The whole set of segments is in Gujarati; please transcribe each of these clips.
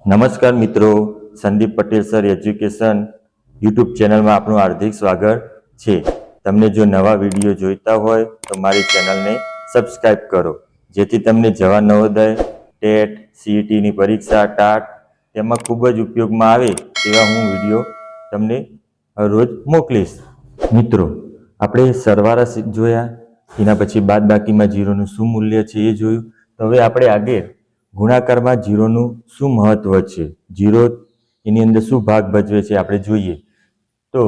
નમસ્કાર મિત્રો, Sandeep Patel sir education YouTube ચેનલમાં આપનું હાર્દિક સ્વાગત છે। તમને જો નવા વિડીયો જોઈતા હોય તો મારી ચેનલને સબસ્ક્રાઇબ કરો, જેથી તમને જવાહર નવોદય, ટેટ, સીઈટીની પરીક્ષા, ટાટ તેમાં ખૂબ જ ઉપયોગમાં આવે તેવા હું વિડીયો તમને રોજ મોકલીશ। મિત્રો, આપણે સરવાળા જોયા, એના પછી બાદબાકીમાં જીરોનું શું મૂલ્ય છે એ જોયું। તો હવે આપણે આગળ ગુણાકારમાં જીરોનું શું મહત્વ છે, જીરો એની અંદર શું ભાગ ભજવે છે આપણે જોઈએ। તો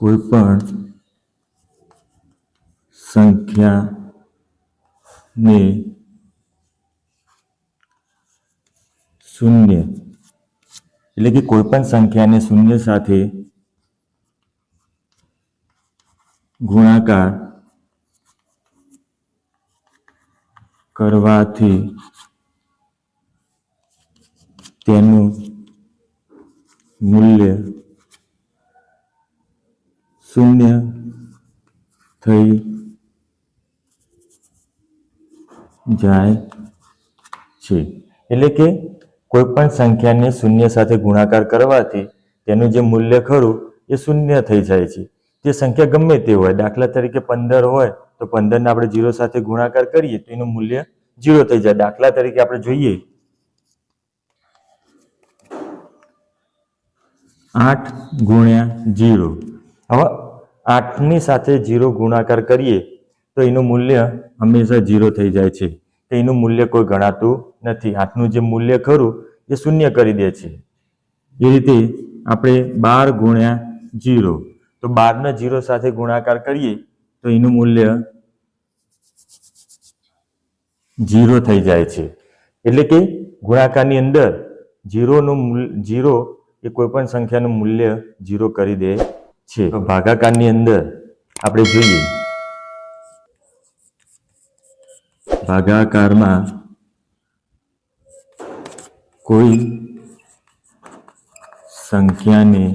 કોઈ પણ સંખ્યાને શૂન્ય એટલે કે કોઈ પણ સંખ્યાને શૂન્ય સાથે ગુણાકાર કરવાથી તેનું મૂલ્ય શૂન્ય થઈ જાય છે। એટલે કે કોઈ પણ સંખ્યાને શૂન્ય સાથે ગુણાકાર કરવાથી તેનું જે મૂલ્ય ખરું એ શૂન્ય થઈ જાય છે। તે સંખ્યા ગમે તે હોય, દાખલા તરીકે 15 હોય તો 15ને આપણે 0 સાથે ગુણાકાર કરીએ તો એનું મૂલ્ય 0 થઈ જાય। દાખલા તરીકે આપણે જોઈએ 8 ગુણ્યા 0, હવે 8ની સાથે 0 ગુણાકાર કરીએ તો એનું મૂલ્ય હંમેશા 0 થઈ જાય છે, તો એનું મૂલ્ય કોઈ ગણાતું નથી। 8નું જે મૂલ્ય ખરું એ શૂન્ય કરી દે છે। એ રીતે આપણે 12 ગુણ્યા 0, તો 12ને 0 સાથે ગુણાકાર કરીએ તો એનું મૂલ્ય 0 થઈ જાય છે। એટલે કે ગુણાકારની અંદર 0 એ કોઈ પણ સંખ્યાનું મૂલ્ય 0 કરી દે છે। તો ભાગાકારની અંદર આપણે જોઈએ, ભાગાકારમાં કોઈ સંખ્યાને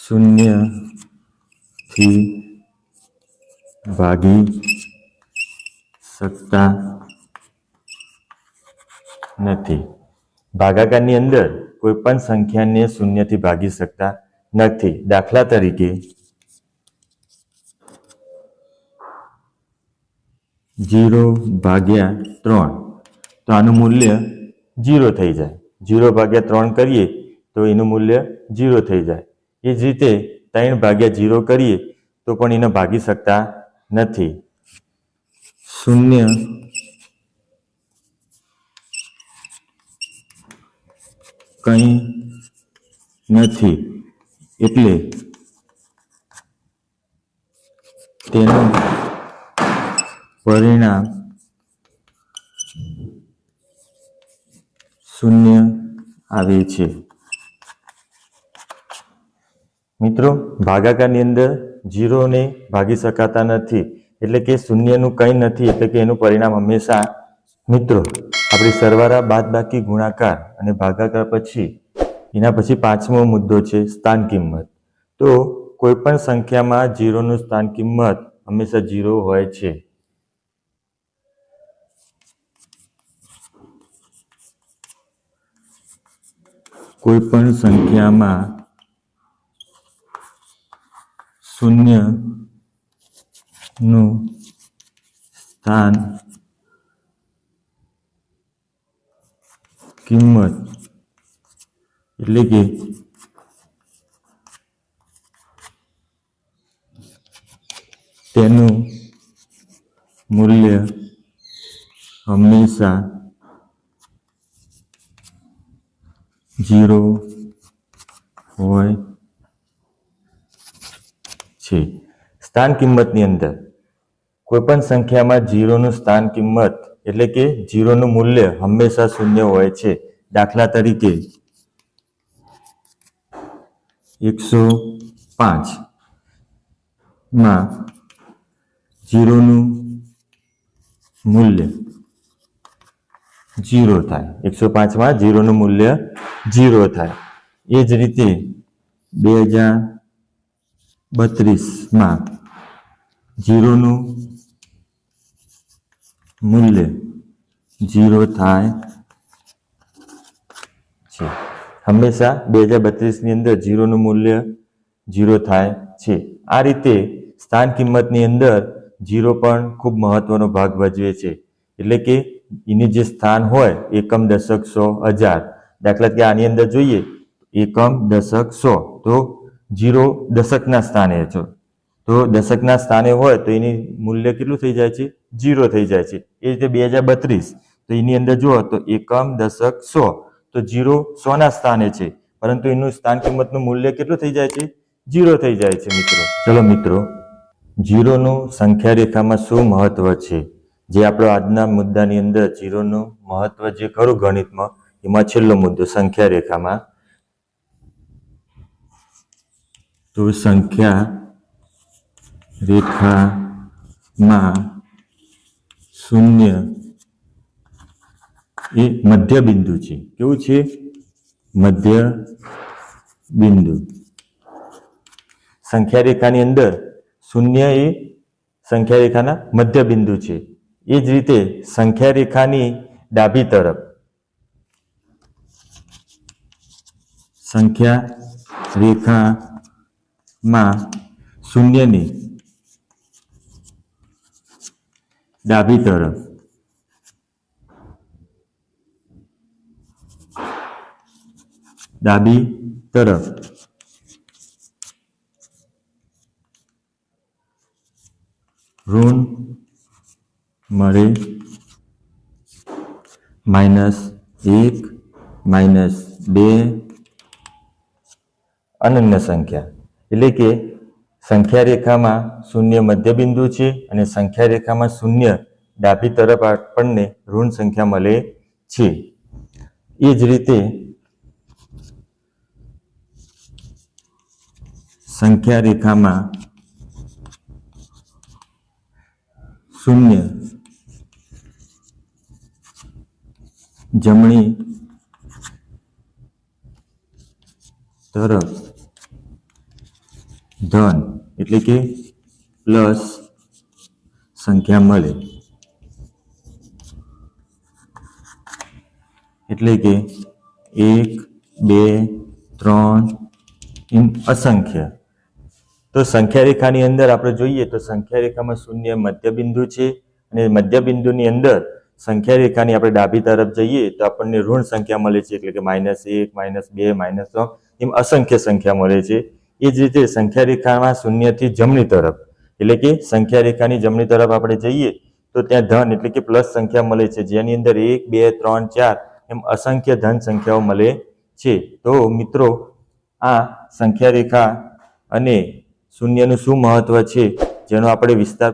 શૂન્યથી ભાગી શકતા નથી। ભાગાકારની અંદર કોઈ પણ સંખ્યાને શૂન્યથી ભાગી શકતા નથી। દાખલા તરીકે 0/3, તો આનું મૂલ્ય 0 થઈ જાય। 0/3 કરીએ તો એનું મૂલ્ય 0 થઈ જાય। એ જ રીતે 3/0 કરીએ તો પણ એને ભાગી શકતા નથી। શૂન્ય કંઈ નથી એટલે તેનું પરિણામ શૂન્ય આવે છે। મિત્રો, ભાગાકારની અંદર 0ને ભાગી શકાતા નથી, એટલે કે શૂન્યનું કંઈ નથી, એટલે કે એનું પરિણામ હંમેશા। મિત્રો, આપણી સરવાળા, બાદબાકી, ગુણાકાર અને ભાગાકાર પછી એના પછી 5મો મુદ્દો છે સ્થાન કિંમત। તો કોઈ પણ સંખ્યામાં 0નું સ્થાન કિંમત હંમેશા 0 હોય છે। કોઈ પણ સંખ્યામાં શૂન્યનું સ્થાન કિંમત એટલે કે તેનું મૂલ્ય હંમેશા 0 હોય છે। સ્થાન કિંમતની અંદર કોઈ પણ સંખ્યામાં 0નું સ્થાન કિંમત એટલે કે 0નું મૂલ્ય હંમેશા 0 હોય છે। દાખલા તરીકે 105 માં 0નું મૂલ્ય 0 થાય। 105 માં 0નું મૂલ્ય 0 થાય। એ જ રીતે 2032 માં 0નું મૂલ્ય 0 થાય છે. હંમેશા 2032 ની અંદર 0 નું મૂલ્ય 0 થાય છે. આ રીતે સ્થાન કિંમતની અંદર 0 પણ ખૂબ મહત્વનો ભાગ ભજવે છે. એટલે કે એની જે સ્થાન હોય એકમ, દશક, સો, હજાર, દાખલા તરીકે આની અંદર જોઈએ એકમ, દશક, સો, તો 0 દશકના સ્થાને છે, તો દશકના સ્થાને હોય તો એની મૂલ્ય કેટલું થઈ જાય છે? 0 થઈ જાય છે. એ રીતે 2032 તો એની અંદર જુઓ તો એકમ, દશક, સો, તો 0 100ના સ્થાને છે, પરંતુ એનું સ્થાન કિંમતનું મૂલ્ય કેટલું થઈ જાય છે? 0 થઈ જાય છે મિત્રો. ચલો મિત્રો, 0 નું સંખ્યા રેખામાં શું મહત્વ છે, જે આપણો આજના મુદ્દાની અંદર 0 નું મહત્વ જે ખરું ગણિતમાં, એમાં છેલ્લો મુદ્દો સંખ્યા રેખામાં. તો સંખ્યા રેખામાં 0 એ મધ્ય બિંદુ છે. કેવું છે? મધ્ય બિંદુ. સંખ્યા રેખાની અંદર 0 એ સંખ્યા રેખાના મધ્ય બિંદુ છે. એ જ રીતે સંખ્યા રેખાની ડાબી તરફ, સંખ્યા રેખામાં 0 ની ડાબી તરફ ઋણ મળે -1, -2 અનન્ય સંખ્યા. એટલે કે સંખ્યા રેખામાં 0 મધ્ય બિંદુ છે અને સંખ્યા રેખામાં 0 ડાબી તરફ આપણને ઋણ સંખ્યા મળે છે. એ જ રીતે સંખ્યા રેખામાં 0 જમણી તરફ ધન એટલે કે પ્લસ સંખ્યા મળે. એટલે કે 1, 2, 3 એમ અસંખ્ય. તો સંખ્યા રેખાની અંદર આપણે જોઈએ તો સંખ્યા રેખામાં 0 મધ્ય બિંદુ છે અને મધ્ય બિંદુની અંદર સંખ્યા રેખાની આપણે ડાબી તરફ જઈએ તો આપણને ઋણ સંખ્યા મળે છે. એટલે કે -1, -2, -3 એમ અસંખ્ય સંખ્યા મળે છે. એ જ રીતે સંખ્યા રેખામાં 0 થી જમણી તરફ, એટલે કે સંખ્યા રેખાની જમણી તરફ આપણે જઈએ તો ત્યાં ધન એટલે કે પ્લસ સંખ્યા મળે છે, જેની અંદર 1, 2, 3, 4 એમ અસંખ્ય ધન સંખ્યાઓ મળે છે. તો મિત્રો, આ સંખ્યા રેખા અને 0 નું શું મહત્વ છે જેનો આપણે વિસ્તાર